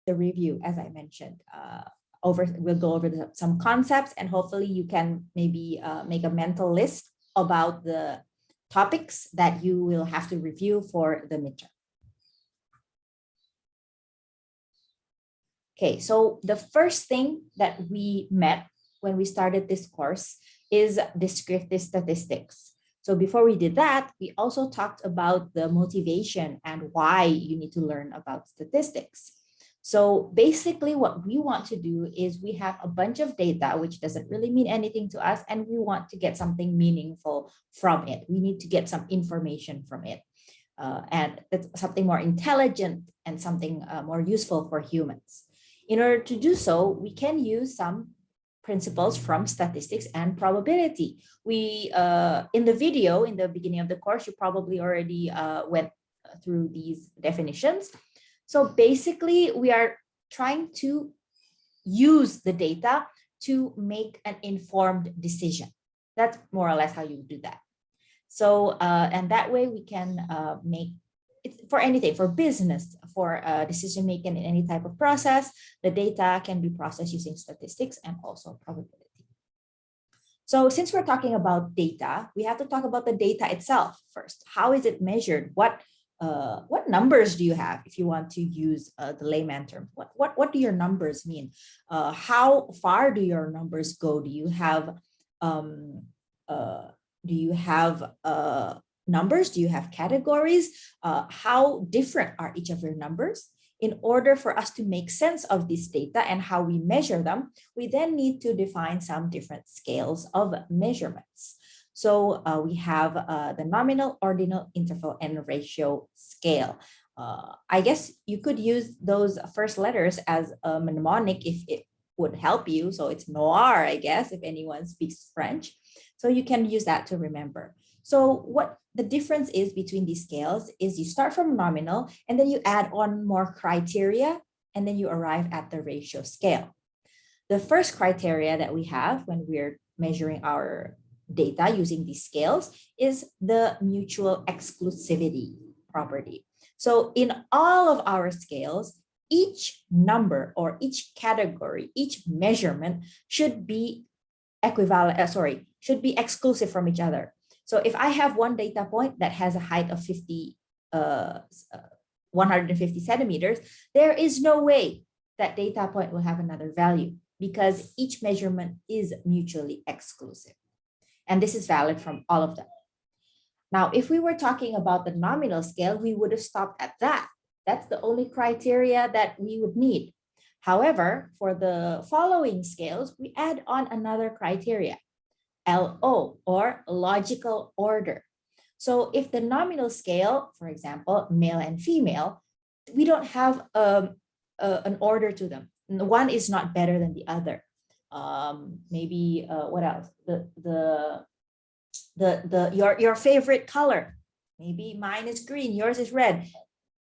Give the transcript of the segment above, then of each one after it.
the review, as I mentioned. We'll go over some concepts, and hopefully you can maybe make a mental list about the topics that you will have to review for the midterm. Okay, so the first thing that we met when we started this course is descriptive statistics. So before we did that, we also talked about the motivation and why you need to learn about statistics. So basically what we want to do is we have a bunch of data, which doesn't really mean anything to us, and we want to get something meaningful from it. We need to get some information from it. And that's something more intelligent and something more useful for humans. In order to do so, we can use some principles from statistics and probability. We, in the video, in the beginning of the course, you probably already went through these definitions. So basically, we are trying to use the data to make an informed decision. That's more or less how you do that. So, and that way we can make it for anything, for business, for decision making in any type of process, the data can be processed using statistics and also probability. So since we're talking about data, we have to talk about the data itself first. How is it measured? What numbers do you have if you want to use the layman term? What do your numbers mean? How far do your numbers go? Do you have numbers? Do you have categories? How different are each of your numbers? In order for us to make sense of this data and how we measure them, we then need to define some different scales of measurements. So we have the nominal, ordinal, interval, and ratio scale. I guess you could use those first letters as a mnemonic if it would help you. So it's noir, I guess, if anyone speaks French. So you can use that to remember. So what the difference is between these scales is you start from nominal and then you add on more criteria and then you arrive at the ratio scale. The first criteria that we have when we're measuring our data using these scales is the mutual exclusivity property. So in all of our scales, each number or each category, each measurement should be should be exclusive from each other. So if I have one data point that has a height of 150 centimeters, there is no way that data point will have another value because each measurement is mutually exclusive. And this is valid from all of them. Now, if we were talking about the nominal scale, we would have stopped at that. That's the only criteria that we would need. However, for the following scales, we add on another criteria, LO, or logical order. So if the nominal scale, for example, male and female, we don't have an order to them. One is not better than the other. Maybe what else? Your favorite color. Maybe mine is green, yours is red.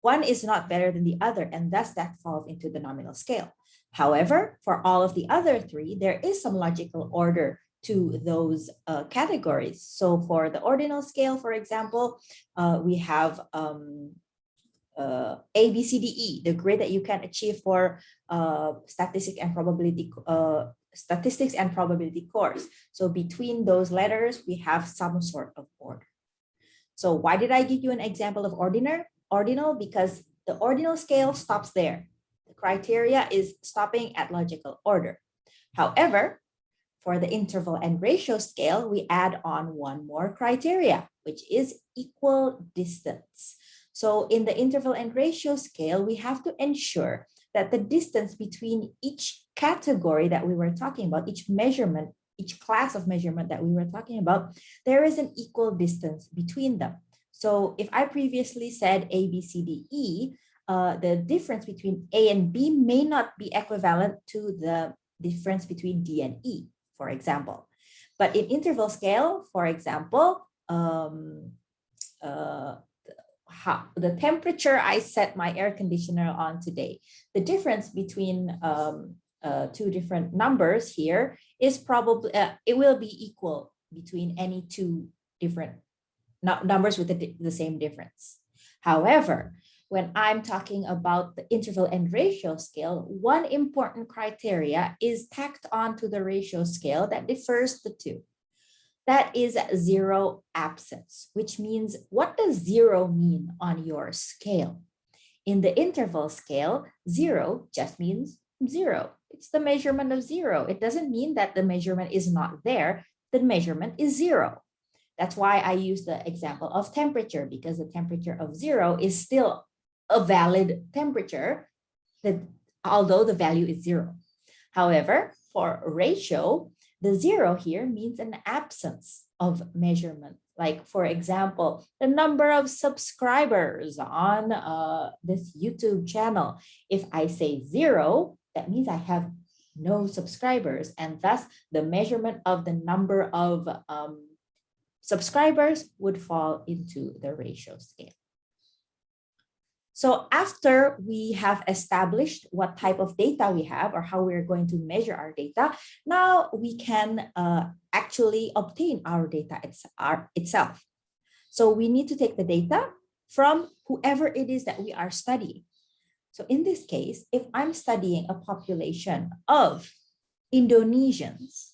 One is not better than the other, and thus that falls into the nominal scale. However, for all of the other three, there is some logical order to those categories. So for the ordinal scale, for example, we have A, B, C, D, E, the grade that you can achieve for statistics and probability course. So between those letters, we have some sort of order. So why did I give you an example of ordinal? Because the ordinal scale stops there. The criteria is stopping at logical order. However, for the interval and ratio scale, we add on one more criteria, which is equal distance. So in the interval and ratio scale, we have to ensure that the distance between each category that we were talking about, each measurement, each class of measurement that we were talking about, there is an equal distance between them. So if I previously said A, B, C, D, E, the difference between A and B may not be equivalent to the difference between D and E, for example. But in interval scale, for example, the temperature I set my air conditioner on today, the difference between two different numbers here is probably, it will be equal between any two different numbers with the same difference. However, when I'm talking about the interval and ratio scale, one important criteria is tacked on to the ratio scale that differs the two. That is zero absence, which means, what does zero mean on your scale? In the interval scale, zero just means zero. It's the measurement of zero. It doesn't mean that the measurement is not there. The measurement is zero. That's why I use the example of temperature, because the temperature of zero is still a valid temperature, although the value is zero. However, for ratio, the zero here means an absence of measurement. Like, for example, the number of subscribers on this YouTube channel. If I say zero, that means I have no subscribers, and thus the measurement of the number of subscribers would fall into the ratio scale. So after we have established what type of data we have or how we're going to measure our data, now we can actually obtain our data itself. So we need to take the data from whoever it is that we are studying. So in this case, if I'm studying a population of Indonesians,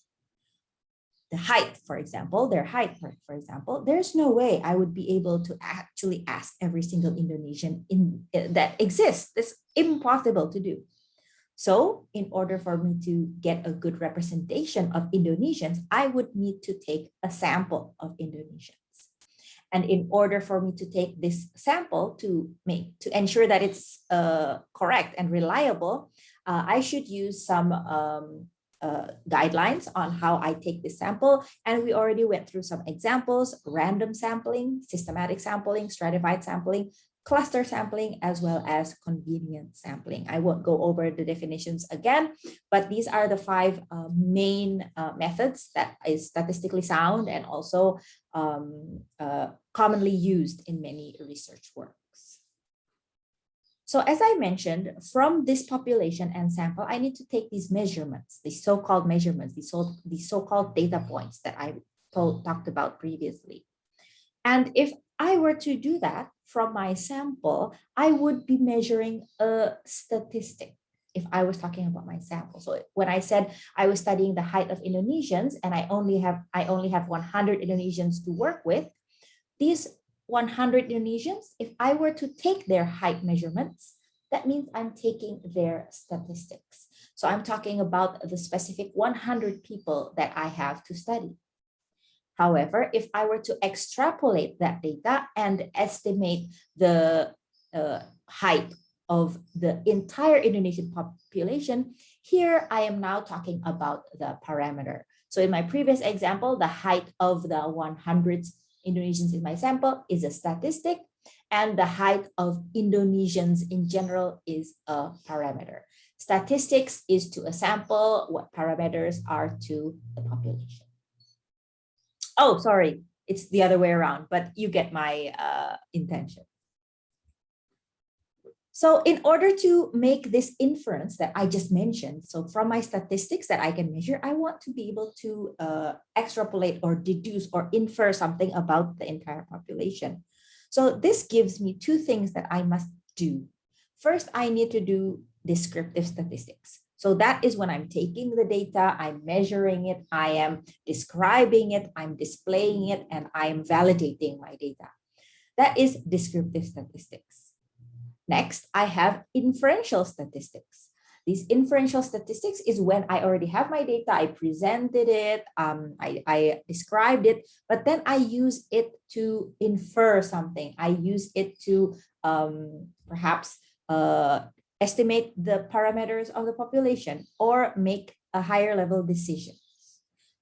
the height, for example, their height, for example, there's no way I would be able to actually ask every single Indonesian that exists. It's impossible to do. So in order for me to get a good representation of Indonesians, I would need to take a sample of Indonesians. And in order for me to take this sample to ensure that it's correct and reliable, I should use some guidelines on how I take this sample. And we already went through some examples: random sampling, systematic sampling, stratified sampling, cluster sampling, as well as convenient sampling. I won't go over the definitions again, but these are the 5 main methods that is statistically sound and also commonly used in many research works. So as I mentioned, from this population and sample, I need to take these measurements, these so-called measurements, these so-called data points that I talked about previously. And if I were to do that from my sample, I would be measuring a statistic if I was talking about my sample. So when I said I was studying the height of Indonesians and I only have 100 Indonesians to work with, these 100 Indonesians, if I were to take their height measurements, that means I'm taking their statistics. So I'm talking about the specific 100 people that I have to study. However, if I were to extrapolate that data and estimate the height of the entire Indonesian population, here I am now talking about the parameter. So in my previous example, the height of the 100 Indonesians in my sample is a statistic, and the height of Indonesians in general is a parameter. Statistics is to a sample what parameters are to the population. Oh, sorry, it's the other way around, but you get my intention. So in order to make this inference that I just mentioned, so from my statistics that I can measure, I want to be able to extrapolate or deduce or infer something about the entire population. So this gives me 2 things that I must do. First, I need to do descriptive statistics. So that is when I'm taking the data, I'm measuring it, I am describing it, I'm displaying it, and I'm validating my data. That is descriptive statistics. Next, I have inferential statistics. These inferential statistics is when I already have my data, I presented it, I described it, but then I use it to infer something. I use it to perhaps estimate the parameters of the population or make a higher level decision.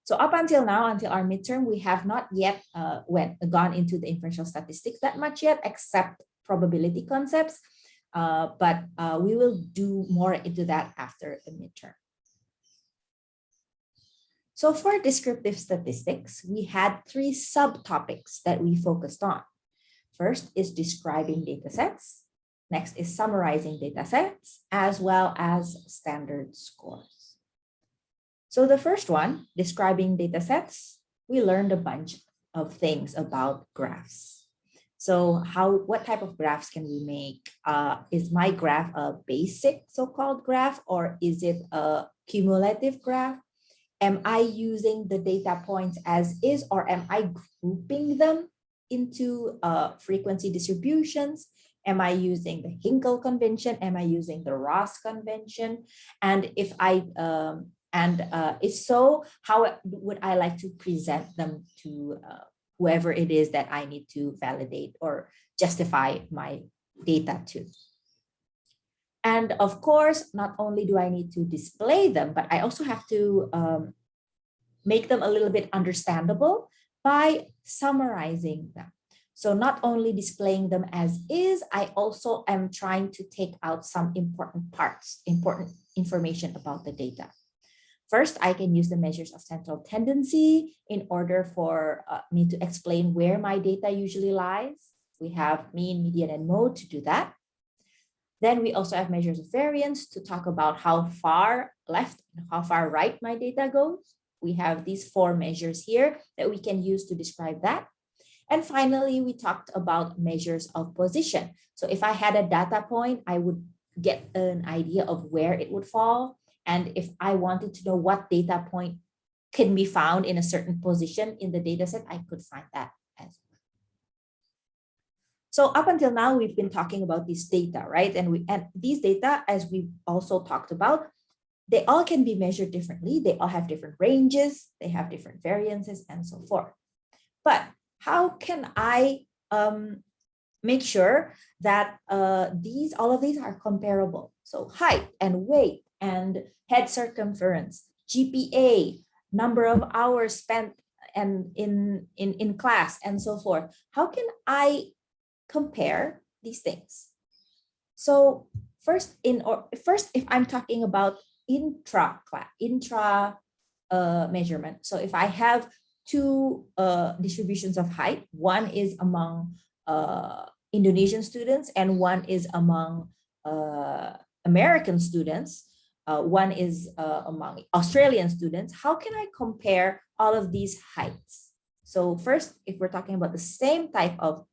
So up until now, until our midterm, we have not yet gone into the inferential statistics that much yet, except probability concepts. But we will do more into that after the midterm. So for descriptive statistics, we had 3 subtopics that we focused on. First is describing datasets. Next is summarizing datasets, as well as standard scores. So the first one, describing datasets, we learned a bunch of things about graphs. So what type of graphs can we make? Is my graph a basic so-called graph, or is it a cumulative graph? Am I using the data points as is, or am I grouping them into frequency distributions? Am I using the Hinkle convention? Am I using the Ross convention? And if so, how would I like to present them to whoever it is that I need to validate or justify my data to? And of course, not only do I need to display them, but I also have to make them a little bit understandable by summarizing them. So not only displaying them as is, I also am trying to take out some important parts, important information about the data. First, I can use the measures of central tendency in order for me to explain where my data usually lies. We have mean, median, and mode to do that. Then we also have measures of variance to talk about how far left and how far right my data goes. We have these 4 measures here that we can use to describe that. And finally, we talked about measures of position. So if I had a data point, I would get an idea of where it would fall. And if I wanted to know what data point can be found in a certain position in the data set, I could find that as well. So up until now, we've been talking about this data, right? And these data, as we've also talked about, they all can be measured differently. They all have different ranges, they have different variances, and so forth. But how can I make sure that all of these are comparable? So height and weight and head circumference, GPA, number of hours spent and in class, and so forth. How can I compare these things? So first, if I'm talking about intra measurement, so if I have 2 distributions of height, one is among Indonesian students and one is among American students, one is among Australian students, how can I compare all of these heights? So first, if we're talking about the same type of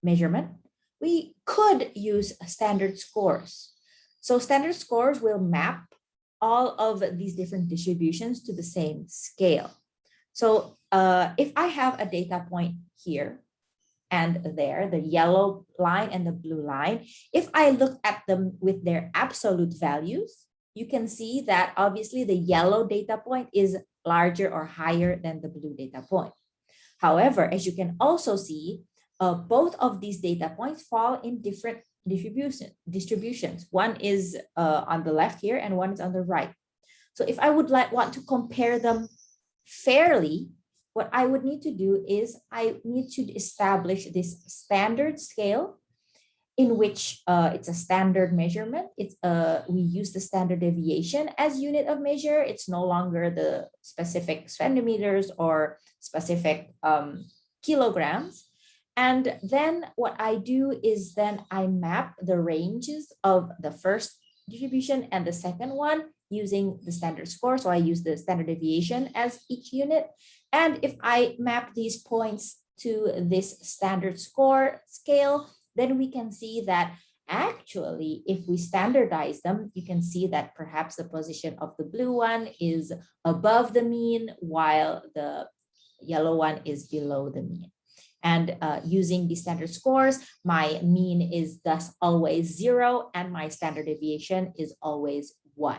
measurement, we could use standard scores. So standard scores will map all of these different distributions to the same scale. So if I have a data point here and there, the yellow line and the blue line, if I look at them with their absolute values, you can see that obviously the yellow data point is larger or higher than the blue data point. However, as you can also see, both of these data points fall in different distributions. One is on the left here and one is on the right. So if I would want to compare them fairly, what I would need to do is I need to establish this standard scale in which it's a standard measurement. We use the standard deviation as unit of measure. It's no longer the specific centimeters or specific kilograms. And then what I do is then I map the ranges of the first distribution and the second one using the standard score. So I use the standard deviation as each unit. And if I map these points to this standard score scale, then we can see that actually, if we standardize them, you can see that perhaps the position of the blue one is above the mean, while the yellow one is below the mean. And using the standard scores, my mean is thus always 0, and my standard deviation is always 1.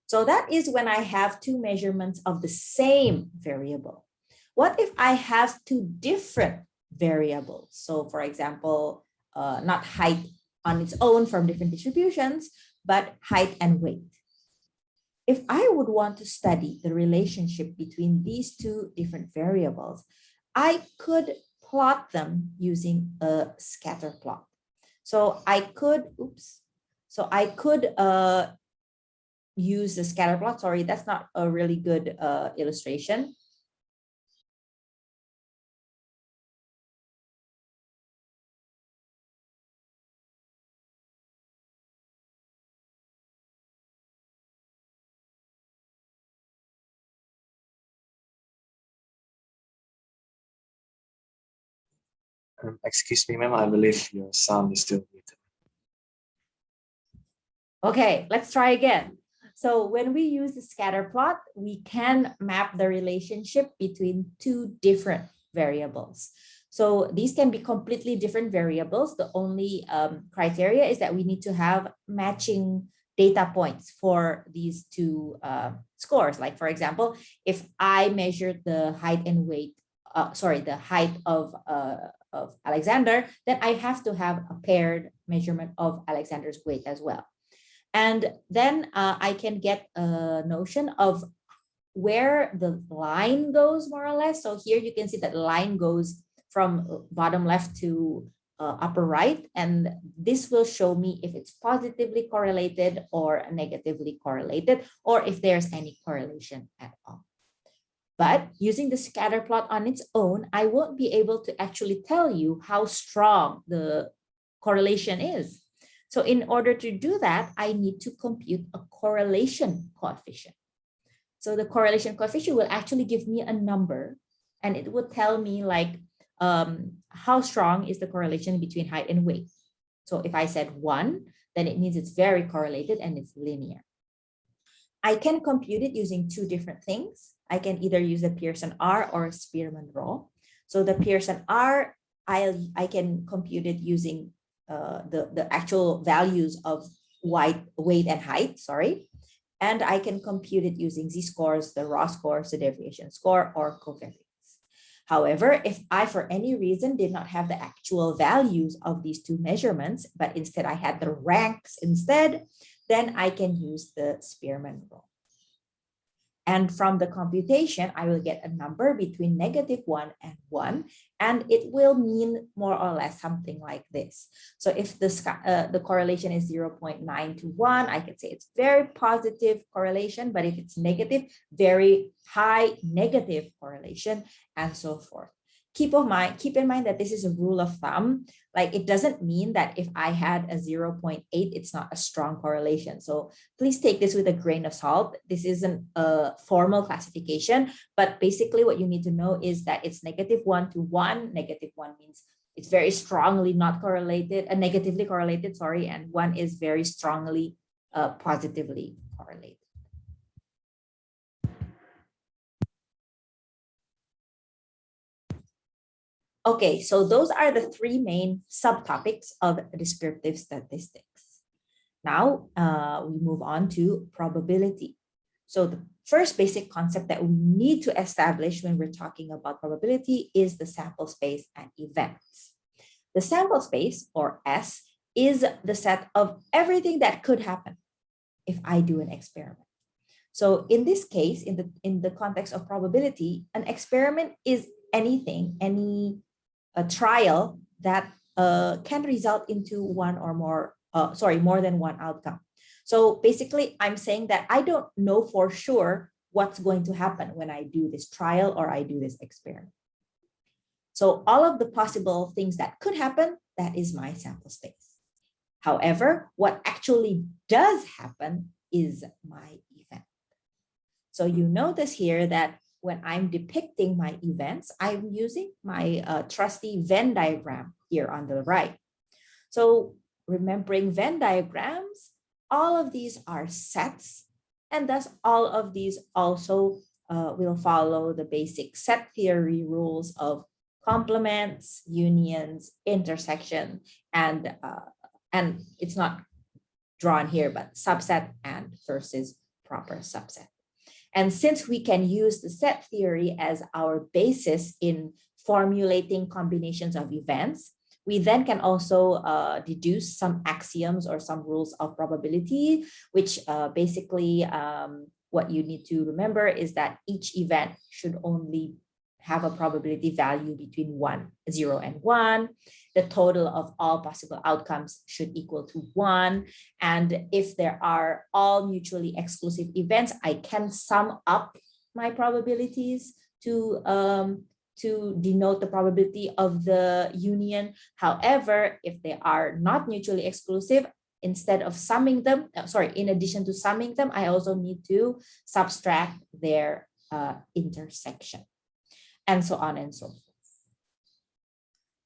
So that is when I have 2 measurements of the same variable. What if I have 2 different variables? So for example, not height on its own from different distributions, but height and weight. If I would want to study the relationship between these 2 different variables, I could plot them using a scatter plot. So I could, use the scatter plot. Sorry, that's not a really good illustration. Excuse me, ma'am, I believe your sound is still muted. Okay, let's try again. So when we use the scatter plot, we can map the relationship between two different variables. So these can be completely different variables. The only criteria is that we need to have matching data points for these two scores. Like, for example, if I measured the height and weight, the height of Alexander, then I have to have a paired measurement of Alexander's weight as well. And then I can get a notion of where the line goes, more or less. So here you can see that the line goes from bottom left to upper right. And this will show me if it's positively correlated or negatively correlated, or if there's any correlation at all. But using the scatter plot on its own, I won't be able to actually tell you how strong the correlation is. So in order to do that, I need to compute a correlation coefficient. So the correlation coefficient will actually give me a number, and it will tell me like how strong is the correlation between height and weight. So if I said 1, then it means it's very correlated and it's linear. I can compute it using two different things. I can either use the Pearson R or Spearman rho. So the Pearson R, I can compute it using the actual values of weight and height, and I can compute it using z-scores, the raw scores, the deviation score, or covariance. However, if I, for any reason, did not have the actual values of these two measurements, but instead I had the ranks instead, then I can use the Spearman rho. And from the computation, I will get a number between -1 and 1, and it will mean more or less something like this. So if the correlation is 0.9 to 1, I can say it's very positive correlation, but if it's negative, very high negative correlation, and so forth. Keep in mind that this is a rule of thumb. Like, it doesn't mean that if I had a 0.8, it's not a strong correlation. So please take this with a grain of salt. This isn't a formal classification, but basically what you need to know is that it's -1 to 1. -1 means it's very strongly not correlated, negatively correlated, and 1 is very strongly positively correlated. Okay, so those are the three main subtopics of descriptive statistics. Now we move on to probability. So the first basic concept that we need to establish when we're talking about probability is the sample space and events. The sample space, or S, is the set of everything that could happen if I do an experiment. So in this case, in the context of probability, an experiment is any trial that can result into more than one outcome. So basically, I'm saying that I don't know for sure what's going to happen when I do this trial or I do this experiment. So all of the possible things that could happen, that is my sample space. However, what actually does happen is my event. So you notice here that when I'm depicting my events, I'm using my trusty Venn diagram here on the right. So remembering Venn diagrams, all of these are sets, and thus all of these also will follow the basic set theory rules of complements, unions, intersection, and it's not drawn here, but subset and versus proper subset. And since we can use the set theory as our basis in formulating combinations of events, we then can also deduce some axioms or some rules of probability, which basically what you need to remember is that each event should only have a probability value between 0 and 1. The total of all possible outcomes should equal to 1. And if there are all mutually exclusive events, I can sum up my probabilities to denote the probability of the union. However, if they are not mutually exclusive, instead of summing them, in addition to summing them, I also need to subtract their intersection, and so on and so forth.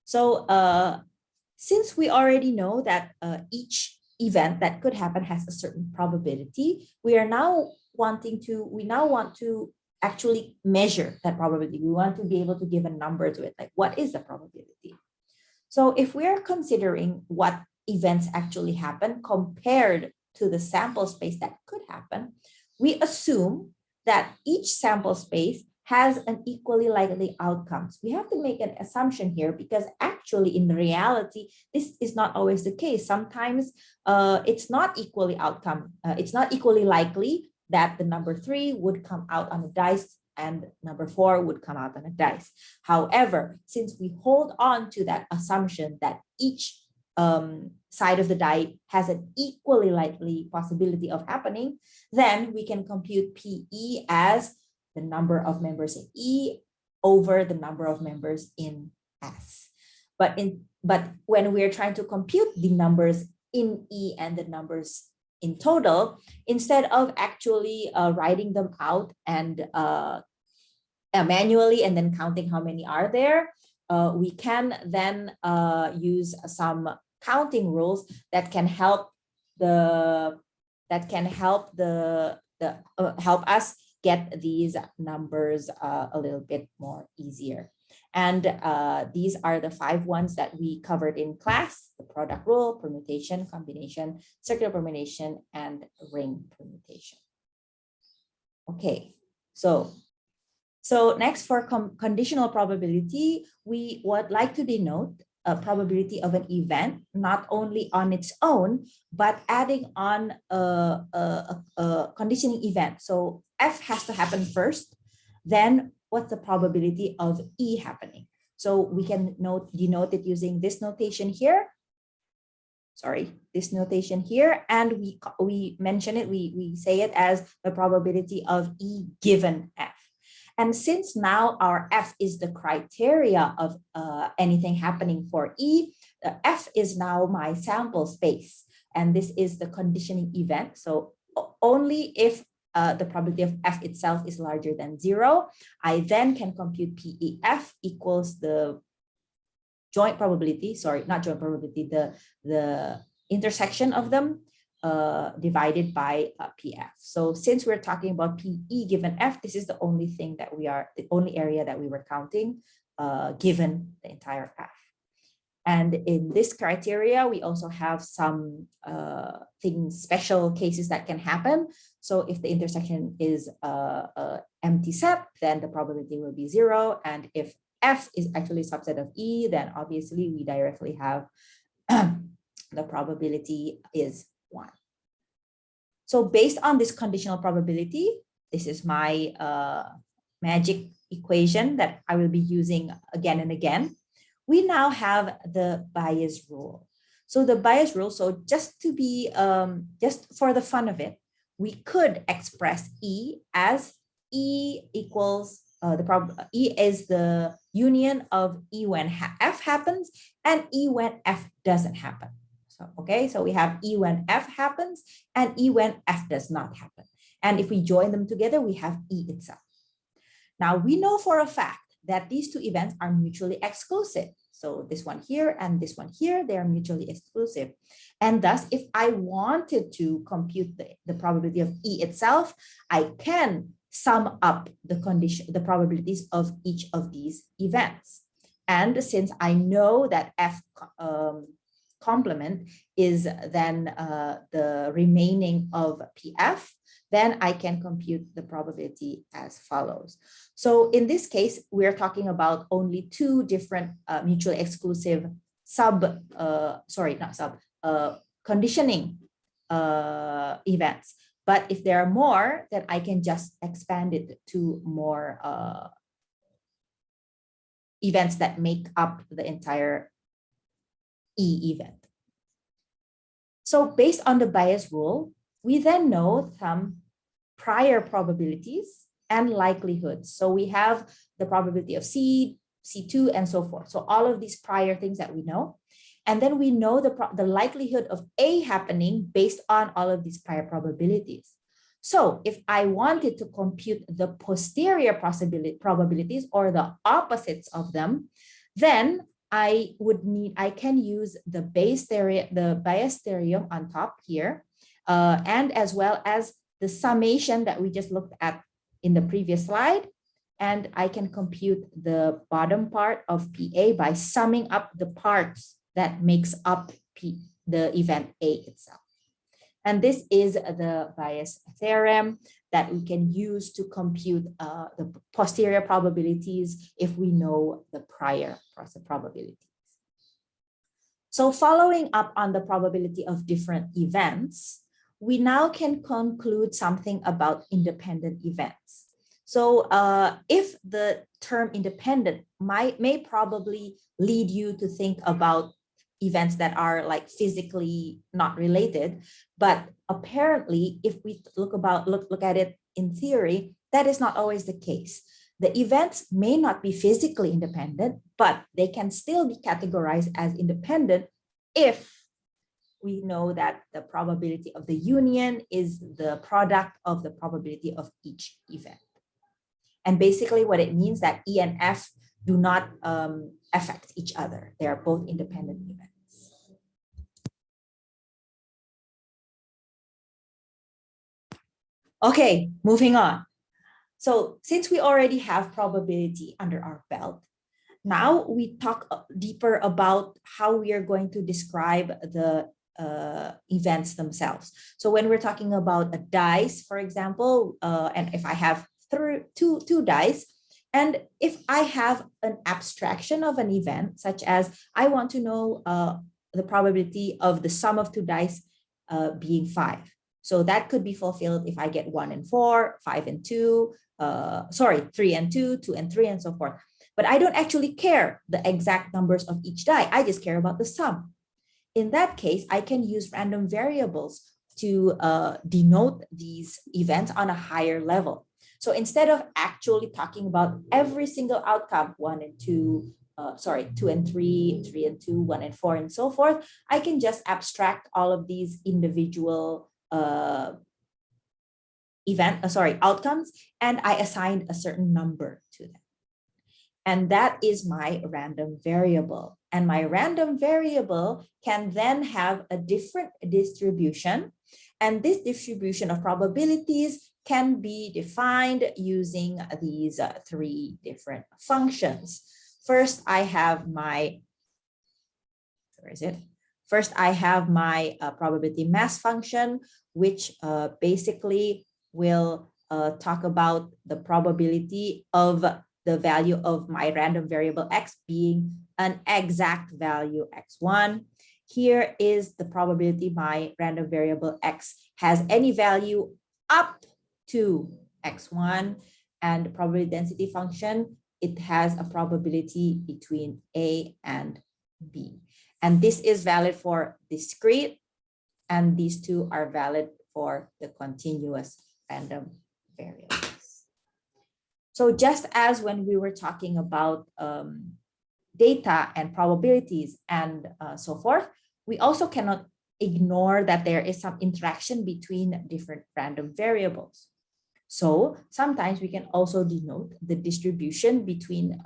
So since we already know that each event that could happen has a certain probability, we now want to actually measure that probability. We want to be able to give a number to it, like what is the probability? So if we're considering what events actually happen compared to the sample space that could happen, we assume that each sample space has an equally likely outcomes. We have to make an assumption here because actually in reality, this is not always the case. Sometimes it's not equally it's not equally likely that the number 3 would come out on a dice and number 4 would come out on a dice. However, since we hold on to that assumption that each side of the die has an equally likely possibility of happening, then we can compute PE as the number of members in E over the number of members in S. But when we're trying to compute the numbers in E and the numbers in total, instead of actually writing them out and manually and then counting how many are there, we can then use some counting rules that can help help us get these numbers a little bit more easier. And these are the 5 ones that we covered in class: the product rule, permutation, combination, circular permutation, and ring permutation. Okay, so next, for conditional probability, we would like to denote a probability of an event, not only on its own, but adding on a conditioning event. So F has to happen first, then what's the probability of E happening? So we can denote it using this notation here. Sorry, this notation here, and we mention it, we say it as the probability of E given F. And since now our F is the criteria of anything happening for E, F is now my sample space, and this is the conditioning event. So only if the probability of F itself is larger than 0, I then can compute PEF equals the joint probability, sorry, not joint probability, the intersection of them divided by PF. So since we're talking about PE given F, this is the only thing that the only area that we were counting given the entire F. And in this criteria, we also have some special cases that can happen. So if the intersection is empty set, then the probability will be 0. And if F is actually a subset of E, then obviously we directly have the probability is 1. So based on this conditional probability, this is my magic equation that I will be using again and again. We now have the bias rule. So the bias rule, so just to be, just for the fun of it, we could express E as E equals, E is the union of E when F happens and E when F doesn't happen. So, okay, so we have E when F happens and E when F does not happen. And if we join them together, we have E itself. Now we know for a fact that these two events are mutually exclusive. So this one here and this one here, they are mutually exclusive. And thus, if I wanted to compute the probability of E itself, I can sum up the probabilities of each of these events. And since I know that F complement is then the remaining of PF, then I can compute the probability as follows. So in this case, we're talking about only 2 different mutually exclusive conditioning events. But if there are more, then I can just expand it to more events that make up the entire E event. So based on the bias rule, we then know some prior probabilities and likelihoods. So we have the probability of C, C2, and so forth. So all of these prior things that we know. And then we know the likelihood of A happening based on all of these prior probabilities. So if I wanted to compute the posterior probabilities or the opposites of them, then I can use the bias theorem on top here, and as well as the summation that we just looked at in the previous slide. And I can compute the bottom part of PA by summing up the parts that makes up the event A itself. And this is the bias theorem that we can use to compute the posterior probabilities if we know the prior probabilities. So following up on the probability of different events, we now can conclude something about independent events. So if the term independent may probably lead you to think about events that are like physically not related, but apparently if we look at it in theory, that is not always the case. The events may not be physically independent, but they can still be categorized as independent if we know that the probability of the union is the product of the probability of each event. And basically what it means that E and F do not affect each other. They are both independent events. Okay, moving on. So since we already have probability under our belt, now we talk deeper about how we are going to describe the events themselves. So when we're talking about a dice, for example, and if I have two dice, and if I have an abstraction of an event, such as I want to know the probability of the sum of two dice being 5. So that could be fulfilled if I get 1 and 4, 5 and 2, 3 and 2, 2 and 3, and so forth. But I don't actually care the exact numbers of each die. I just care about the sum. In that case, I can use random variables to denote these events on a higher level. So instead of actually talking about every single outcome, 1 and 2, 2 and 3, 3 and 2, 1 and 4, and so forth, I can just abstract all of these individual outcomes, and I assigned a certain number to them. And that is my random variable. And my random variable can then have a different distribution. And this distribution of probabilities can be defined using these 3 different functions. First, I have my, probability mass function, which basically will talk about the probability of the value of my random variable x being an exact value x1. Here is the probability my random variable x has any value up to x1, and the probability density function, it has a probability between A and B. And this is valid for discrete, and these two are valid for the continuous random variables. So just as when we were talking about data and probabilities and so forth, we also cannot ignore that there is some interaction between different random variables. So sometimes we can also denote the distribution between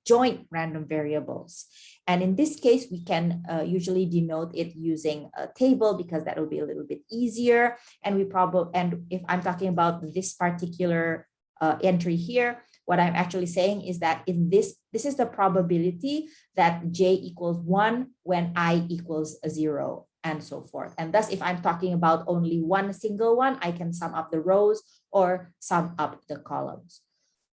joint random variables. And in this case, we can usually denote it using a table because that will be a little bit easier. And if I'm talking about this particular entry here, what I'm actually saying is that in this is the probability that j equals 1 when I equals 0, and so forth. And thus, if I'm talking about only one single one, I can sum up the rows or sum up the columns.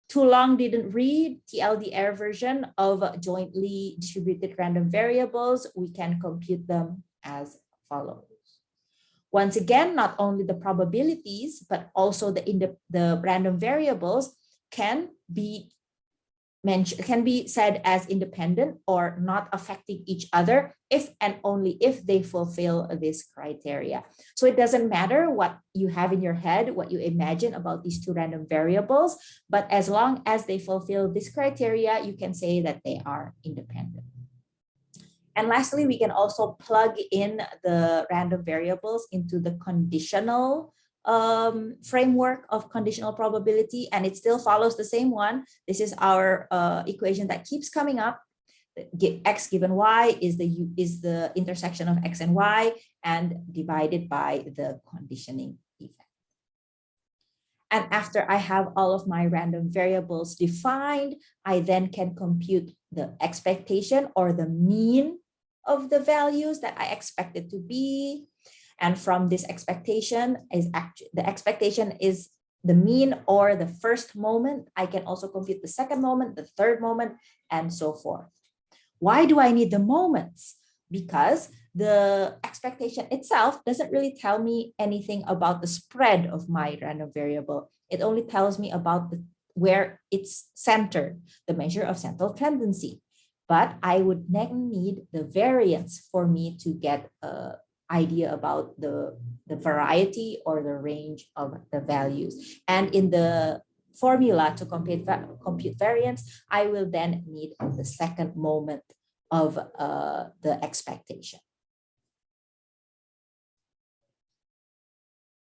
Too long didn't read TLDR version of jointly distributed random variables. We can compute them as follows. Once again, not only the probabilities, but also the random variables can be said as independent or not affecting each other if and only if they fulfill this criteria. So it doesn't matter what you have in your head, what you imagine about these two random variables, but as long as they fulfill this criteria, you can say that they are independent. And lastly, we can also plug in the random variables into the conditional framework of conditional probability, and it still follows the same one. This is our equation that keeps coming up, X given Y is the intersection of X and Y, and divided by the conditioning event. And after I have all of my random variables defined, I then can compute the expectation or the mean of the values that I expect it to be. And from this expectation the expectation is the mean or the first moment. I can also compute the second moment, the third moment, and so forth. Why do I need the moments? Because the expectation itself doesn't really tell me anything about the spread of my random variable. It only tells me about where it's centered, the measure of central tendency. But I would then need the variance for me to get an idea about the variety or the range of the values. And in the formula to compute variance, I will then need the second moment of the expectation.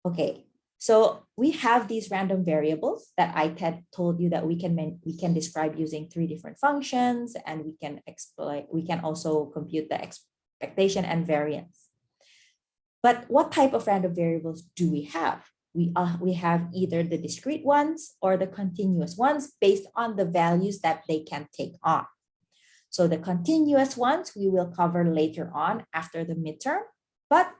Okay, so we have these random variables that I told you that we can describe using 3 different functions, and we can also compute the expectation and variance. But what type of random variables do we have? We have either the discrete ones or the continuous ones based on the values that they can take on. So the continuous ones we will cover later on after the midterm, but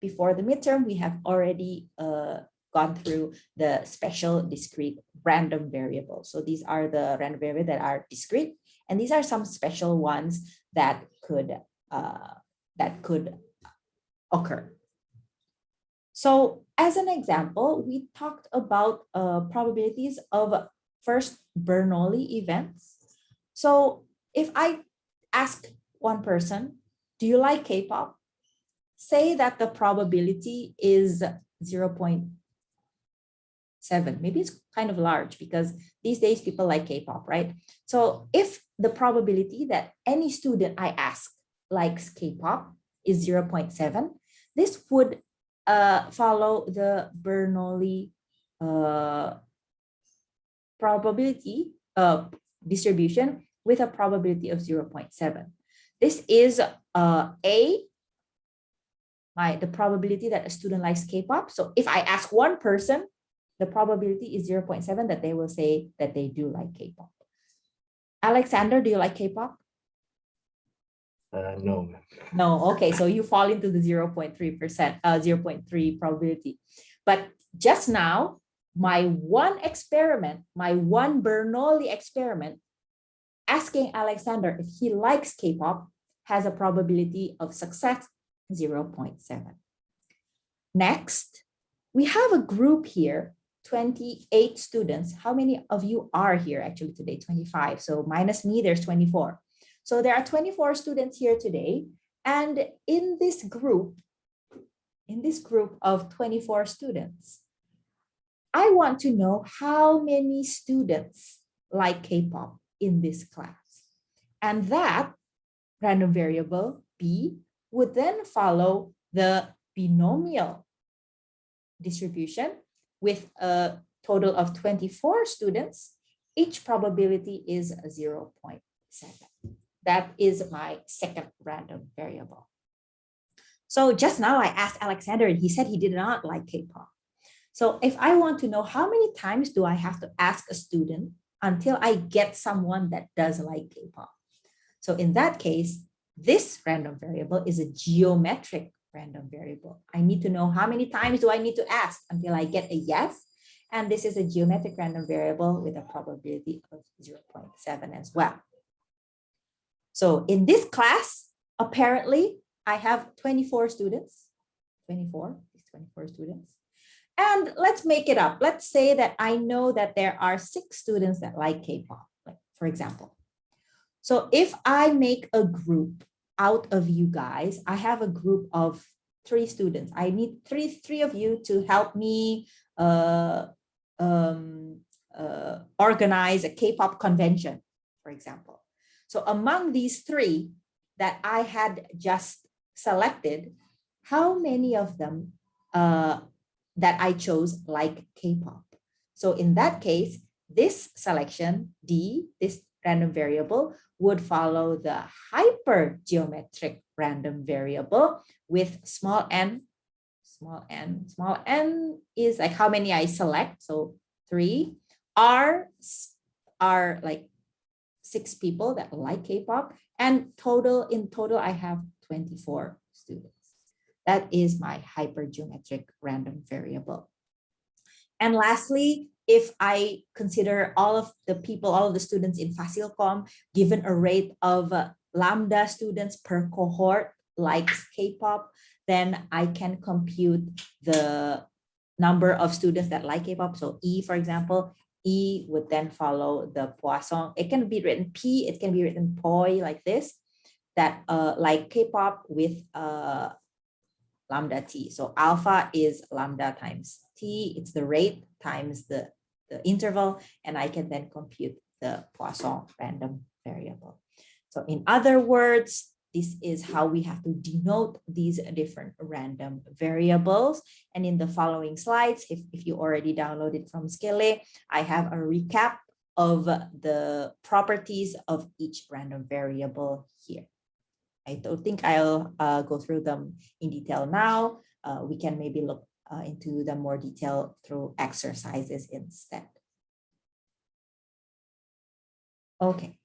before the midterm, we have already gone through the special discrete random variables. So these are the random variables that are discrete, and these are some special ones that could occur. So as an example, we talked about probabilities of first Bernoulli events. So if I ask one person, do you like K-pop? Say that the probability is 0.7. Maybe it's kind of large because these days people like K-pop, right? So if the probability that any student I ask likes K-pop is 0.7, this would follow the Bernoulli probability distribution with a probability of 0.7. This is the probability that a student likes K-pop. So if I ask one person, the probability is 0.7 that they will say that they do like K-pop. Alexander, do you like K-pop? No. No, okay, so you fall into the 0.3%, 0.3 probability. But just now, my one Bernoulli experiment, asking Alexander if he likes K-pop has a probability of success 0.7. Next, we have a group here, 28 students. How many of you are here actually today? 25. So minus me, there's 24. So there are 24 students here today. And in this group of 24 students, I want to know how many students like K-pop in this class. And that random variable B would then follow the binomial distribution with a total of 24 students. Each probability is 0.7. That is my second random variable. So just now I asked Alexander and he said he did not like K-pop. So if I want to know how many times do I have to ask a student until I get someone that does like K-pop? So in that case, this random variable is a geometric random variable. I need to know how many times do I need to ask until I get a yes. And this is a geometric random variable with a probability of 0.7 as well. So in this class, apparently, I have 24 students, 24 students. And let's make it up. Let's say that I know that there are 6 students that like K-pop, like, for example. So if I make a group out of you guys, I have a group of 3 students. I need three of you to help me organize a K-pop convention, for example. So among these 3 that I had just selected, how many of them that I chose like K-pop? So in that case, this selection, D, this random variable would follow the hypergeometric random variable with small n. Small n is like how many I select. So 3. R are like 6 people that like K-pop, and in total I have 24 students. That is my hypergeometric random variable. And lastly, if I consider all of the students in Fasilcom, given a rate of lambda students per cohort likes K-pop, then I can compute the number of students that like K-pop. So E, for example, E would then follow the Poisson. It can be written P, it can be written Poi like this, that like K-pop with lambda T. So alpha is lambda times T, it's the rate times the interval, and I can then compute the Poisson random variable. So in other words, this is how we have to denote these different random variables. And in the following slides, if you already downloaded from Skele, I have a recap of the properties of each random variable here. I don't think I'll go through them in detail now. We can maybe look into them more detail through exercises instead. Okay,